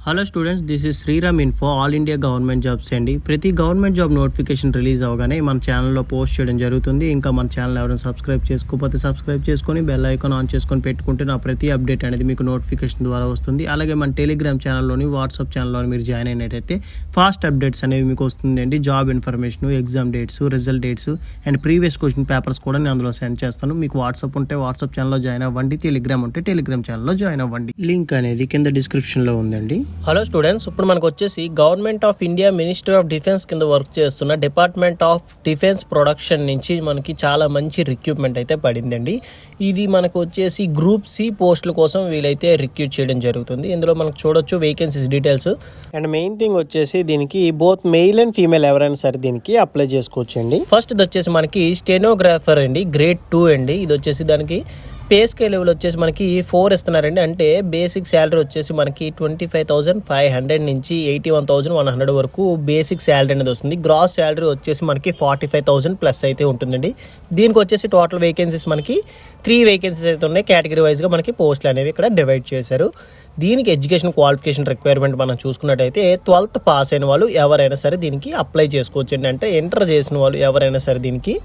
Hello students, this is Sriram Info all India government jobs అండి. ప్రతి government job notification release అవగానే మన ఛానల్లో పోస్ట్ చేయడం జరుగుతుంది. ఇంకా మన ఛానల్ ఎవరైనా సబ్స్క్రైబ్ చేసుకోకపోతే సబ్స్క్రైబ్ చేసుకొని బెల్ ఐకాన్ ఆన్ చేసుకొని పెట్టుకుంటే నా ప్రతి అప్డేట్ అనేది మీకు నోటిఫికేషన్ ద్వారా వస్తుంది. అలాగే మన టెలిగ్రామ్ ఛానల్లోని వాట్సాప్ ఛానల్లోని మీరు జాయిన్ అయినట్టయితే ఫాస్ట్ అప్డేట్స్ అనేవి మీకు వస్తుందండి. Job information, exam dates, result dates and previous question papers కూడా నేను అందులో సెండ్ చేస్తాను. మీకు వాట్సాప్ ఉంటే వాట్సాప్ ఛానల్లో జాయిన్ అవ్వండి, టెలిగ్రామ్ ఉంటే టెలిగ్రామ్ ఛానల్లో జాయిన్ అవ్వండి. లింక్ అనేది కింద డిస్క్రిప్షన్లో ఉందండి. హలో స్టూడెంట్స్, ఇప్పుడు మనకు వచ్చేసి government of India ministry of defence కింద వర్క్ చేస్తున్న డిపార్ట్మెంట్ ఆఫ్ డిఫెన్స్ ప్రొడక్షన్ నుంచి మనకి చాలా మంచి రిక్రూట్మెంట్ అయితే పడిందండి. ఇది మనకు వచ్చేసి గ్రూప్ సి పోస్టుల కోసం వీలైతే రిక్రూట్ చేయడం జరుగుతుంది. ఇందులో మనకు చూడొచ్చు vacancies details and main thing వచ్చేసి దీనికి బోత్ మెయిల్ అండ్ ఫీమేల్ ఎవరైనా సరే దీనికి అప్లై చేసుకోవచ్చు అండి. ఫస్ట్ ఇది వచ్చేసి మనకి స్టెనోగ్రాఫర్ అండి, గ్రేడ్ 2 అండి. ఇది వచ్చేసి దానికి పే స్కేల్ లెవెల్ వచ్చేసి మనకి 4 ఇస్తున్నారండి. అంటే బేసిక్ శాలరీ వచ్చేసి మనకి 25,500 నుంచి 81,100 వరకు బేసిక్ శాలరీ అనేది వస్తుంది. గ్రాస్ శాలరీ వచ్చేసి మనకి 45,000 ప్లస్ అయితే ఉంటుందండి. దీనికి వచ్చేసి టోటల్ వేకెన్సీస్ మనకి 3 వేకెన్సీస్ అయితే ఉన్నాయి. కేటగిరీ వైజ్గా మనకి పోస్టులు అనేవి ఇక్కడ డివైడ్ చేశారు. దీనికి ఎడ్యుకేషన్ క్వాలిఫికేషన్ రిక్వైర్మెంట్ మనం చూసుకున్నట్టయితే 12th పాస్ అయిన వాళ్ళు ఎవరైనా సరే దీనికి అప్లై చేసుకోవచ్చు అండి. అంటే ఎంటర్ చేసిన వాళ్ళు ఎవరైనా సరే దీనికి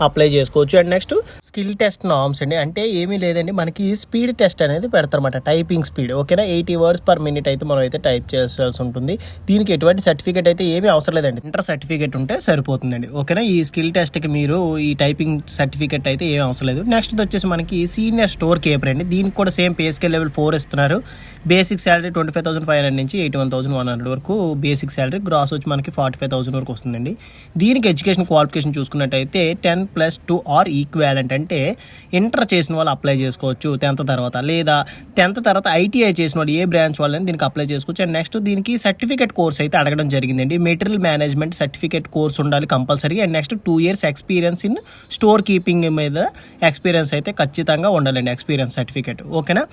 అప్లై చేసుకోవచ్చు. And next skill test norms అండి. అంటే ఏమీ లేదండి, మనకి స్పీడ్ టెస్ట్ అనేది పెడతారన్నమాట. టైపింగ్ స్పీడ్ ఓకేనా, 80 words per minute అయితే మనం అయితే టైప్ చేయాల్సి ఉంటుంది. దీనికి ఎటువంటి సర్టిఫికేట్ అయితే ఏమీ అవసరం లేదండి, ఇంటర్ సర్టిఫికేట్ ఉంటే సరిపోతుందండి ఓకేనా. ఈ స్కిల్ టెస్ట్కి మీరు ఈ టైపింగ్ సర్టిఫికేట్ అయితే ఏమీ అవసరం లేదు. నెక్స్ట్ వచ్చేసి మనకి సీనియర్ స్టోర్ కీపర్ అండి. దీనికి కూడా సేమ్ పే స్కేల్ లెవెల్ 4 ఇస్తున్నారు. బేసిక్ శాలరీ 25,500 నుంచి 81,100 వరకు బేసిక్ శాలరీ, గ్రాస్ వచ్చి మనకి 45,000 వరకు వస్తుందండి. దీనికి ఎడ్యుకేషన్ క్వాలిఫికేషన్ చూసుకున్నట్టయితే 10+2 ఆర్ ఈక్వాలెంట్. అంటే ఇంటర్ చేసిన వాళ్ళు అప్లై చేసుకోవచ్చు 10th తర్వాత, లేదా 10th తర్వాత ఐటీఐ చేసిన వాళ్ళు ఏ బ్రాంచ్ వాళ్ళని దీనికి అప్లై చేసుకోవచ్చు. అండ్ నెక్స్ట్ దీనికి సర్టిఫికేట్ కోర్స్ అయితే అడగడం జరిగిందండి. మెటీరియల్ మేనేజ్మెంట్ సర్టిఫికేట్ కోర్స్ ఉండాలి compulsory. And next 2 years experience in store keeping మీద ఎక్స్పీరియన్స్ అయితే ఖచ్చితంగా ఉండాలండి, ఎక్స్పీరియన్స్ సర్టిఫికేట్ ఓకేనా.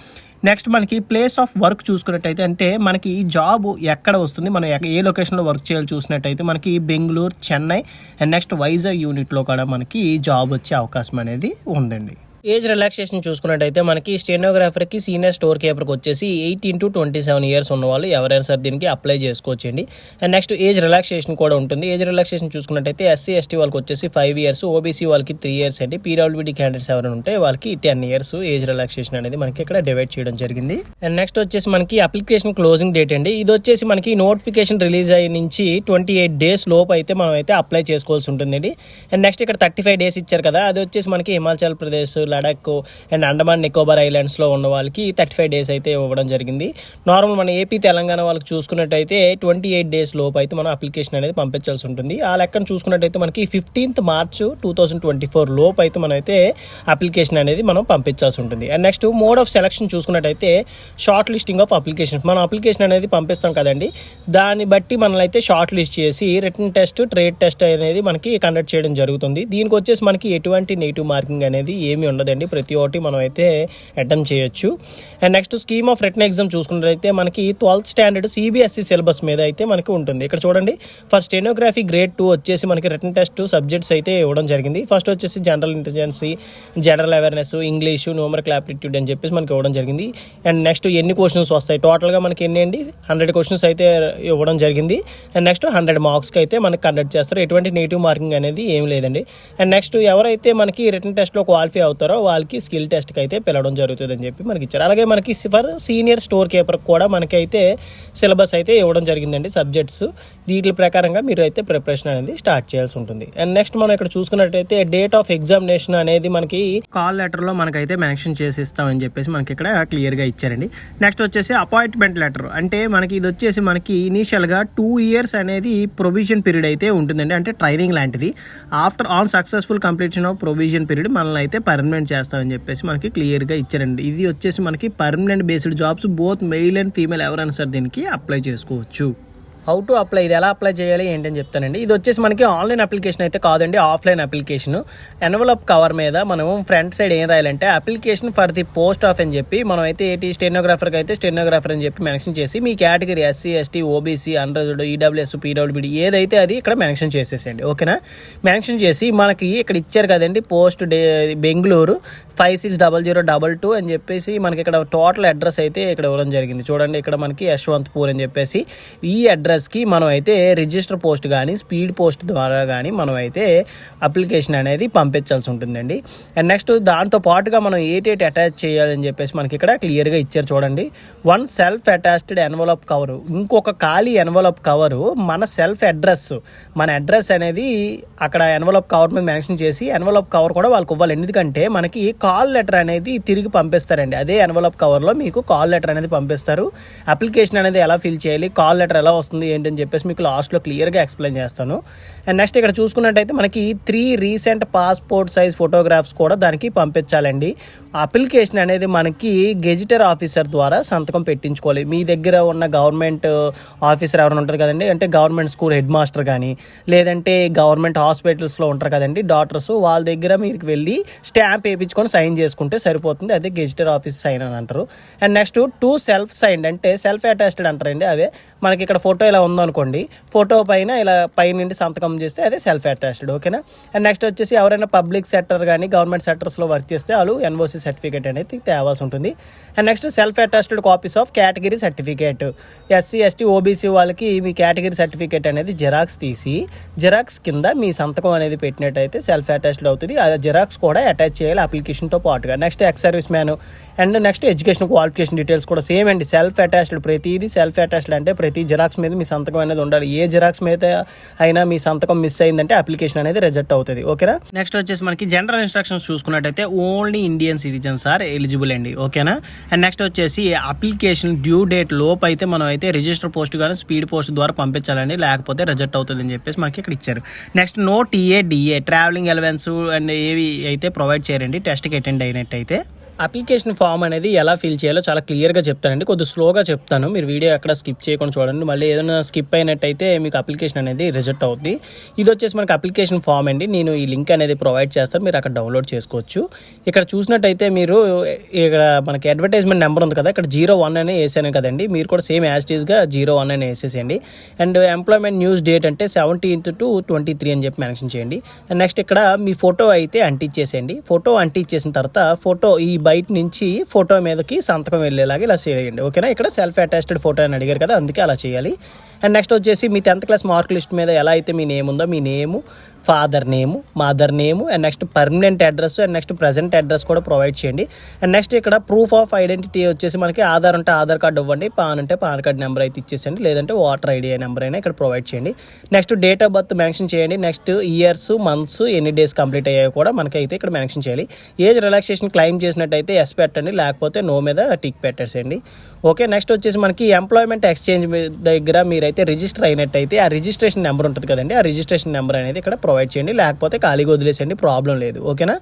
నెక్స్ట్ మనకి ప్లేస్ ఆఫ్ వర్క్ చూసుకున్నట్టయితే అంటే మనకి ఈ జాబ్ ఎక్కడ వస్తుంది, మనం ఏ లొకేషన్లో వర్క్ చేయాలి చూసినట్టయితే మనకి బెంగళూరు, చెన్నై అండ్ నెక్స్ట్ వైజాగ్ యూనిట్లో కూడా మనకి జాబ్ వచ్చే అవకాశం అనేది ఉందండి. ఏజ్ రిలాక్సేషన్ చూసుకున్నట్టయితే మనకి స్టెనోగ్రాఫర్కి, సీనియర్ స్టోర్ కీపర్కి వచ్చేసి 18 to 27 years ఉన్న వాళ్ళు ఎవరైనా సరే దీనికి అప్లై చేసుకోవచ్చండి. అండ్ నెక్స్ట్ ఏజ్ రిలాక్సేషన్ కూడా ఉంటుంది. ఏజ్ రిలాక్సేషన్ చూసుకున్నట్టయితే SC ST వాళ్ళకి వచ్చేసి 5 years, OBC వాళ్ళకి 3 years అండి. PWD క్యాండిడేట్స్ ఎవరైనా ఉంటే వాళ్ళకి 10 years ఏజ్ రిలాక్సేషన్ అనేది మనకి ఇక్కడ డివైడ్ చేయడం జరిగింది. అండ్ నెక్స్ట్ వచ్చేసి మనకి అప్లికేషన్ క్లోజింగ్ డేట్ అండి. ఇది వచ్చేసి మనకి నోటిఫికేషన్ రిలీజ్ అయ్యి నుంచి 28 days లోపు అయితే మనం అయితే అప్లై చేసుకోవాల్సి ఉంటుందండి. అండ్ నెక్స్ట్ ఇక్కడ 35 days ఇచ్చారు కదా, అది వచ్చేసి మనకి హిమాచల్ ప్రదేశ్, లడాక్ అండ్ అండమాన్ నికోబార్ ఐలాండ్స్లో ఉన్న వాళ్ళకి 35 days అయితే ఇవ్వడం జరిగింది. నార్మల్ మన ఏపీ, తెలంగాణ వాళ్ళకి చూసుకున్నట్టయితే 28 days లోపు అయితే మనం అప్లికేషన్ అనేది పంపించాల్సి ఉంటుంది. ఆ లెక్కను చూసుకున్నట్టయితే మనకి 15th March 2024 లోపు అయితే మనం అయితే అప్లికేషన్ అనేది మనం పంపించాల్సి ఉంటుంది. And next mode of selection చూసుకున్నట్టయితే షార్ట్ లిస్టింగ్ ఆఫ్ అప్లికేషన్. మనం అప్లికేషన్ అనేది పంపిస్తాం కదండి, దాన్ని బట్టి మనల్ని అయితే షార్ట్ లిస్ట్ చేసి రిటన్ టెస్ట్, ట్రేడ్ టెస్ట్ అనేది మనకి కండక్ట్ చేయడం జరుగుతుంది. దీనికి వచ్చేసి మనకి ఎటువంటి నెగిటివ్ మార్కింగ్ అనేది ఏమీ ఉండదండి, ప్రతి ఒక్కటి మనం అయితే అటెంప్ట్ చేయొచ్చు. And next scheme of written exam చూసుకున్నట్లయితే మనకి 12th standard CBSE సిలబస్ మీద అయితే మనకి ఉంటుంది. ఇక్కడ చూడండి, ఫర్ స్టెనోగ్రఫీ గ్రేడ్ 2 వచ్చేసి మనకి రిటన్ టెస్ట్ సబ్జెక్ట్స్ అయితే ఇవ్వడం జరిగింది. ఫస్ట్ వచ్చేసి general intelligence, general awareness, English, numerical aptitude అని చెప్పేసి మనకి ఇవ్వడం జరిగింది. అండ్ నెక్స్ట్ ఎన్ని క్వశ్చన్స్ వస్తాయి, టోటల్గా మనకి ఎన్ని అండి 100 questions అయితే ఇవ్వడం జరిగింది. అండ్ నెక్స్ట్ 100 marksకి అయితే మనకి కండక్ట్ చేస్తారు. ఎటువంటి నెగిటివ్ మార్కింగ్ అనేది ఏం లేదండి. అండ్ నెక్స్ట్ ఎవరైతే మనకి రిటన్ టెస్ట్లో క్వాలిఫై అవుతారో వాళ్ళకి స్కిల్ టెస్ట్కి అయితే పిలవడం జరుగుతుంది అని చెప్పి మనకి ఇచ్చారు. అలాగే మనకి ఫర్ సీనియర్ స్టోర్ కీపర్ కూడా మనకి అయితే సిలబస్ అయితే ఇవ్వడం జరిగిందండి, సబ్జెక్ట్స్. వీటి ప్రకారంగా మీరు అయితే ప్రిపరేషన్ అనేది స్టార్ట్ చేయాల్సి ఉంటుంది. అండ్ నెక్స్ట్ మనం ఇక్కడ చూసుకున్నట్టయితే డేట్ ఆఫ్ ఎగ్జామినేషన్ అనేది మనకి కాల్ లెటర్లో మనకైతే మెన్షన్ చేసి ఇస్తామని చెప్పేసి మనకి ఇక్కడ క్లియర్గా ఇచ్చారండి. నెక్స్ట్ వచ్చేసి అపాయింట్మెంట్ లెటర్. అంటే మనకి ఇది వచ్చేసి మనకి ఇనీషియల్గా 2 years అనేది ప్రొవిజన్ పీరియడ్ అయితే ఉంటుందండి, అంటే ట్రైనింగ్ లాంటిది. After on successful completion of provision period మనల్ని అయితే పర్మనెంట్ చేస్తామని చెప్పేసి మనకి క్లియర్గా ఇచ్చారండి. ఇది వచ్చేసి మనకి permanent based jobs, both male and female ఎవరైనా సరే దీనికి అప్లై చేసుకోవచ్చు. హౌ టు అప్లై, ఇది ఎలా అప్లై చేయాలి ఏంటని చెప్తానండి. ఇది వచ్చేసి మనకి ఆన్లైన్ అప్లికేషన్ అయితే కాదండి, ఆఫ్లైన్ అప్లికేషన్. ఎన్వలప్ కవర్ మీద మనం ఫ్రంట్ సైడ్ ఏం రాయాలంటే application for the post of అని చెప్పి మనం అయితే స్టెనోగ్రాఫర్కి అయితే స్టెనోగ్రాఫర్ అని చెప్పి మెన్షన్ చేసి మీ category SC ST OBC unreserved EWS PWBD ఏదైతే అది ఇక్కడ మెన్షన్ చేసేసండి. ఓకేనా, మెన్షన్ చేసి మనకి ఇక్కడ ఇచ్చారు కదండి పోస్ట్ బెంగళూరు 560022 అని చెప్పేసి మనకి ఇక్కడ టోటల్ అడ్రస్ అయితే ఇక్కడ ఇవ్వడం జరిగింది. చూడండి ఇక్కడ మనకి యశ్వంతపూర్ అని చెప్పేసి ఈ అడ్రస్కి మనం అయితే రిజిస్టర్ పోస్ట్ కానీ స్పీడ్ పోస్ట్ ద్వారా కానీ మనం అయితే అప్లికేషన్ అనేది పంపించాల్సి ఉంటుందండి. అండ్ నెక్స్ట్ దాంతో పాటుగా మనం ఏటేటి అటాచ్ చేయాలని చెప్పేసి మనకి ఇక్కడ క్లియర్గా ఇచ్చారు. చూడండి, 1 సెల్ఫ్ అటాచ్డ్ ఎన్వలప్ కవరు, ఇంకొక ఖాళీ ఎన్వలప్ కవరు మన సెల్ఫ్ అడ్రస్, మన అడ్రస్ అనేది అక్కడ ఎన్వలప్ కవర్ మీద మెన్షన్ చేసి ఎన్వలప్ కవర్ కూడా వాళ్ళకి ఇవ్వాలి. ఎందుకంటే మనకి కాల్ లెటర్ అనేది తిరిగి పంపిస్తారండి. అదే ఎన్వలప్ కవర్లో మీకు కాల్ లెటర్ అనేది పంపిస్తారు. అప్లికేషన్ అనేది ఎలా ఫిల్ చేయాలి, కాల్ లెటర్ ఎలా వస్తుంది ఏంటని చెప్పేసి మీకు లాస్ట్లో క్లియర్గా ఎక్స్ప్లెయిన్ చేస్తాను. అండ్ నెక్స్ట్ ఇక్కడ చూసుకున్నట్టయితే మనకి 3 రీసెంట్ పాస్పోర్ట్ సైజ్ ఫోటోగ్రాఫ్స్ కూడా దానికి పంపించాలండి. అప్లికేషన్ అనేది మనకి గెజిటర్ ఆఫీసర్ ద్వారా సంతకం పెట్టించుకోవాలి. మీ దగ్గర ఉన్న గవర్నమెంట్ ఆఫీసర్ ఎవరైనా ఉంటుంది కదండి, అంటే గవర్నమెంట్ స్కూల్ హెడ్ మాస్టర్ కానీ లేదంటే గవర్నమెంట్ హాస్పిటల్స్లో ఉంటారు కదండి డాక్టర్స్, వాళ్ళ దగ్గర మీరు వెళ్ళి స్టాంప్ వేయించుకొని సైన్ చేసుకుంటే సరిపోతుంది. అదే గెజిటర్ ఆఫీస్ సైన్ అని అంటారు. అండ్ నెక్స్ట్ 2 సెల్ఫ్ సైన్డ్ అంటే సెల్ఫ్ అటాచ్డ్ అంటారండి. అవే మనకి ఇక్కడ ఫోటో ఇలా ఉందనుకోండి, ఫోటో పైన ఇలా పైనుండి సంతకం చేస్తే అదే సెల్ఫ్ అటాచ్డ్. ఓకేనా. అండ్ నెక్స్ట్ వచ్చేసి ఎవరైనా పబ్లిక్ సెక్టర్ కానీ గవర్నమెంట్ సెక్టర్స్లో వర్క్ చేస్తే వాళ్ళు ఎన్ఓసి సర్టిఫికేట్ అనేది తేవాల్సి ఉంటుంది. And next self attached copies of category certificate, SC ST OBC వాళ్ళకి మీ కేటగిరీ సర్టిఫికేట్ అనేది జిరాక్స్ తీసి జిరాక్స్ కింద మీ సంతకం అనేది పెట్టినట్టయితే సెల్ఫ్ అటాచ్డ్ అవుతుంది. ఆ జిరాక్స్ కూడా అటాచ్ చేయాలి అప్లికేషన్తో పాటుగా. Next ex service man and next education qualification details కూడా సేమ్ అండి. సెల్ఫ్ అటాచ్డ్ ప్రతిదీ సెల్ఫ్ అటాచ్డ్ అంటే ప్రతి జిరాక్స్ మీద మీ సంతకం అనేది ఉండాలి. ఏ జిరాక్స్ మీద అయినా మీ సంతకం మిస్ అయిందంటే అప్లికేషన్ అనేది రిజెక్ట్ అవుతుంది. ఓకేనా. నెక్స్ట్ వచ్చేసి మనకి జనరల్ ఇన్స్ట్రక్షన్స్ చూసుకున్నట్టయితే only Indian citizens are eligible అండి. ఓకేనా. అండ్ నెక్స్ట్ వచ్చేసి అప్లికేషన్ డ్యూ డేట్ లోపు అయితే మనం అయితే రిజిస్టర్ పోస్ట్ కానీ స్పీడ్ పోస్ట్ ద్వారా పంపించాలండి, లేకపోతే రిజెక్ట్ అవుతుంది అని చెప్పేసి మనకి ఇక్కడ ఇచ్చారు. Next no TA travelling allowance and ఏవి అయితే ప్రొవైడ్ చేయరండి టెస్ట్కి అటెండ్ అయినట్టయితే. అప్లికేషన్ ఫామ్ అనేది ఎలా ఫిల్ చేయాలో చాలా క్లియర్గా చెప్తానండి, కొద్దిగా స్లోగా చెప్తాను, మీరు వీడియో ఎక్కడ స్కిప్ చేయకుండా చూడండి. మళ్ళీ ఏదైనా స్కిప్ అయినట్టయితే మీకు అప్లికేషన్ అనేది రిజెక్ట్ అవుద్ది. ఇది వచ్చేసి మనకి అప్లికేషన్ ఫామ్ అండి, నేను ఈ లింక్ అనేది ప్రొవైడ్ చేస్తాను, మీరు అక్కడ డౌన్లోడ్ చేసుకోవచ్చు. ఇక్కడ చూసినట్టయితే మీరు ఇక్కడ మనకి అడ్వర్టైజ్మెంట్ నెంబర్ ఉంది కదా, ఇక్కడ 01 అని వేసాను కదండి, మీరు కూడా సేమ్ యాజ్ ఇట్ ఈస్గా 01 అని వేసేసేయండి. అండ్ ఎంప్లాయ్మెంట్ న్యూస్ డేట్ అంటే 17th to 23 అని చెప్పి మెన్షన్ చేయండి. అండ్ నెక్స్ట్ ఇక్కడ మీ ఫోటో అయితే అంటించేసేయండి. ఫోటో అంటించేసిన తర్వాత ఫోటో ఈ బయట నుంచి ఫోటో మీదకి సంతకం వెళ్ళేలాగా ఇలా చేయండి. ఓకేనా. ఇక్కడ సెల్ఫ్ అటాచ్డ్ ఫోటో అని అడిగారు కదా, అందుకే అలా చేయాలి. అండ్ నెక్స్ట్ వచ్చేసి మీ 10th క్లాస్ మార్క్ లిస్ట్ మీద ఎలా అయితే మీ నేమ్ ఉందో మీ name, father name, mother name and next permanent address and next present address కూడా ప్రొవైడ్ చేయండి. అండ్ నెక్స్ట్ ఇక్కడ ప్రూఫ్ ఆఫ్ ఐడెంటిటీ వచ్చేసి మనకి ఆధార్ ఉంటే ఆధార్ కార్డు ఇవ్వండి, పాన్ ఉంటే పాన్ కార్డ్ నెంబర్ అయితే ఇచ్చేసండి, లేదంటే వాటర్ ఐడి నెంబర్ అయినా ఇక్కడ ప్రొవైడ్ చేయండి. Next date of birth mention చేయండి. నెక్స్ట్ ఇయర్స్, మంత్స్, ఎన్ని డేస్ కంప్లీట్ అయ్యాయో కూడా మనకి అయితే ఇక్కడ మెన్షన్ చేయాలి. ఏజ్ రిలాక్సేషన్ క్లెయిమ్ చేసినట్టయితే ఎస్ పెట్టండి, లేకపోతే నో మీద టిక్ పెట్టేసేయండి. ఓకే. నెక్స్ట్ వచ్చేసి మనకి ఎంప్లాయ్మెంట్ ఎక్స్చేంజ్ దగ్గర మీరైతే రిజిస్టర్ అయినట్టయితే ఆ రిజిస్ట్రేషన్ నెంబర్ ఉంటుంది కదండి, ఆ రిజిస్ట్రేషన్ నెంబర్ అనేది ఇక్కడ ప్రొవైడ్ చేయండి, లేకపోతే ఖాళీగా వదిలేసేయండి, ప్రాబ్లం లేదు. ఓకేనా.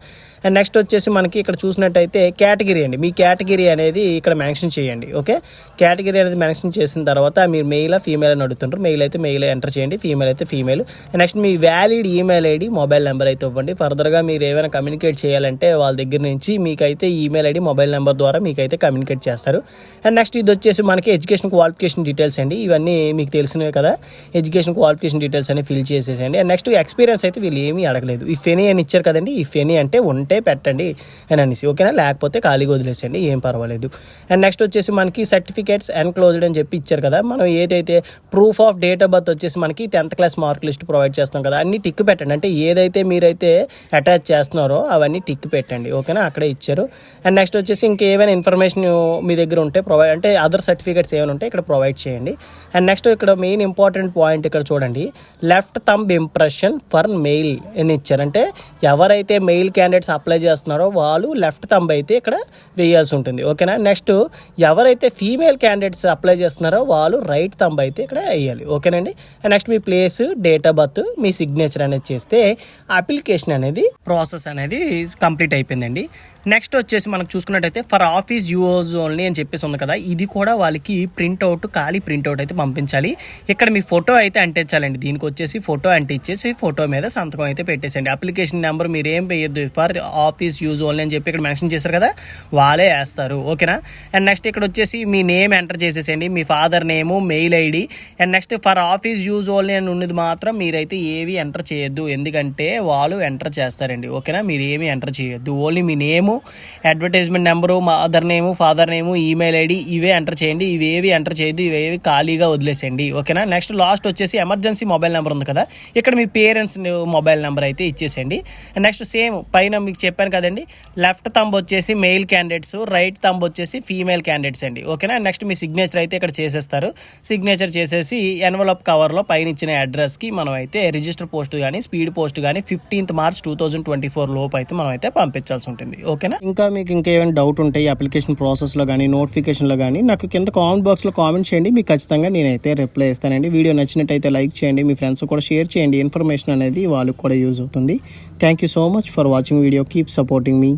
అండ్ నెక్స్ట్ వచ్చేసి మనకి ఇక్కడ చూసినట్టయితే కేటగిరీ అండి, మీ కేటగిరీ అనేది ఇక్కడ మెన్షన్ చేయండి. ఓకే. కేటగిరీ అనేది మెన్షన్ చేసిన తర్వాత మీరు మెయిల్ ఫీమేల్ అని అడుగుతుంటారు, మెయిల్ అయితే మెయిల్ ఎంటర్ చేయండి, ఫీమేల్ అయితే ఫీమేల్. నెక్స్ట్ మీ valid email ID, mobile number అయితే ఇవ్వండి. ఫర్దర్గా మీరు ఏమైనా కమ్యూనికేట్ చేయాలంటే వాళ్ళ దగ్గర నుంచి మీకైతే ఈమెయిల్ ఐడి, మొబైల్ నెంబర్ ద్వారా మీకైతే కమ్యూనికేట్ చేస్తారు. అండ్ నెక్స్ట్ ఇది వచ్చేసి మనకి ఎడ్యుకేషన్ క్వాలిఫికేషన్ డీటెయిల్స్ అండి, ఇవన్నీ మీకు తెలిసినవే కదా, ఎడ్యుకేషన్ క్వాలిఫికేషన్ డీటెయిల్స్ అని ఫిల్ చేసేసండి. అండ్ నెక్స్ట్ ఎక్స్పీరియన్స్ అయితే వీళ్ళు ఏమీ అడగలేదు, ఇఫ్ ఎనీ అని ఇచ్చారు కదండి, ఇఫ్ ఎనీ అంటే ఉంటే పెట్టండి అని అనేసి. ఓకేనా. లేకపోతే ఖాళీగా వదిలేసండి, ఏం పర్వాలేదు. అండ్ నెక్స్ట్ వచ్చేసి మనకి సర్టిఫికేట్స్ ఎన్క్లోజ్డ్ అని చెప్పి ఇచ్చారు కదా, మనం ఏదైతే proof of date of birth వచ్చేసి మనకి 10th class mark list provide చేస్తాం కదా, అన్ని టిక్ పెట్టండి, అంటే ఏదైతే మీరైతే అటాచ్ చేస్తున్నారో అవన్నీ టిక్ పెట్టండి. ఓకేనా. అక్కడే ఇచ్చారు. అండ్ నెక్స్ట్ వచ్చేసి ఇంకేమైనా ఇన్ఫర్మేషన్ మీ దగ్గర ఉంటే ప్రొవైడ్, అంటే అదర్ సర్టిఫికేట్స్ ఏమైనా ఉంటే ఇక్కడ ప్రొవైడ్ చేయండి. అండ్ నెక్స్ట్ ఇక్కడ మెయిన్ ఇంపార్టెంట్ పాయింట్ ఇక్కడ చూడండి, left thumb impression for male అని ఇచ్చారంటే ఎవరైతే మెయిల్ క్యాండిడేట్స్ అప్లై చేస్తున్నారో వాళ్ళు లెఫ్ట్ థంబ్ అయితే ఇక్కడ వేయాల్సి ఉంటుంది. ఓకేనా. నెక్స్ట్ ఎవరైతే ఫీమేల్ క్యాండిడేట్స్ అప్లై చేస్తున్నారో వాళ్ళు రైట్ థంబ్ అయితే ఇక్కడ వేయాలి. ఓకేనండి. And next me place, date of birth, me signature అనేది చేస్తే అప్లికేషన్ అనేది ప్రాసెస్ అనేది కంప్లీట్ అయిపోయిందండి. నెక్స్ట్ వచ్చేసి మనకు చూసుకున్నట్టయితే ఫర్ ఆఫీస్ యూజ్ ఓన్లీ అని చెప్పేసి ఉంది కదా, ఇది కూడా వాళ్ళకి ప్రింట్అవుట్ ఖాళీ ప్రింట్అవుట్ అయితే పంపించాలి. ఇక్కడ మీ ఫోటో అయితే అంటించాలండి. దీనికి వచ్చేసి ఫోటో అంటించేసి ఫోటో మీద సంతకం అయితే పెట్టేసండి. అప్లికేషన్ నెంబర్ మీరు ఏం వేయద్దు, ఫర్ ఆఫీస్ యూజ్ ఓన్లీ అని చెప్పి ఇక్కడ మెన్షన్ చేశారు కదా, వాళ్ళే వేస్తారు. ఓకేనా. అండ్ నెక్స్ట్ ఇక్కడ వచ్చేసి మీ నేమ్ ఎంటర్ చేసేసండి, మీ father name, mail ID. And next for office use only అని ఉన్నది మాత్రం మీరైతే ఏవి ఎంటర్ చేయొద్దు, ఎందుకంటే వాళ్ళు ఎంటర్ చేస్తారండి. ఓకేనా. మీరు ఏమి ఎంటర్ చేయొద్దు, ఓన్లీ మీ name, advertisement number, mother name, father name, email ID ఇవే ఎంటర్ చేయండి. ఇవేవి ఎంటర్ చేయొద్దు, ఇవేవి ఖాళీగా వదిలేసేయండి. ఓకేనా. నెక్స్ట్ లాస్ట్ వచ్చేసి ఎమర్జెన్సీ మొబైల్ నెంబర్ ఉంది కదా, ఇక్కడ మీ పేరెంట్స్ మొబైల్ నెంబర్ అయితే ఇచ్చేసేయండి. నెక్స్ట్ సేమ్ పైన మీకు చెప్పాను కదండి, లెఫ్ట్ థంబ్ వచ్చేసి మెయిల్ క్యాండిడేట్స్, రైట్ థంబ్ వచ్చేసి ఫీమేల్ క్యాండిడేట్స్ అండి. ఓకేనా. నెక్స్ట్ మీ సిగ్నేచర్ అయితే ఇక్కడ చేసేస్తారు. సిగ్నేచర్ చేసేసి ఎన్వలప్ కవర్లో పైన ఇచ్చిన అడ్రస్కి మనం అయితే రిజిస్టర్ పోస్ట్ కానీ స్పీడ్ పోస్ట్ కానీ 15th March 2024 లోపు అయితే మనం అయితే పంపించాల్సి ఉంటుంది. ఓకేనా. ఇంకా మీకు ఇంకేమైనా డౌట్ ఉంటే ఈ అప్లికేషన్ ప్రాసెస్లో కానీ నోటిఫికేషన్లో కానీ నాకు కింద కామెంట్ బాక్స్లో కామెంట్ చేయండి, మీకు ఖచ్చితంగా నేనైతే రిప్లై ఇస్తానండి. వీడియో నచ్చినట్టయితే లైక్ చేయండి, మీ ఫ్రెండ్స్ కూడా షేర్ చేయండి, ఇన్ఫర్మేషన్ అనేది వాళ్ళకి కూడా యూజ్ అవుతుంది. Thank you so much for watching video. Keep supporting me.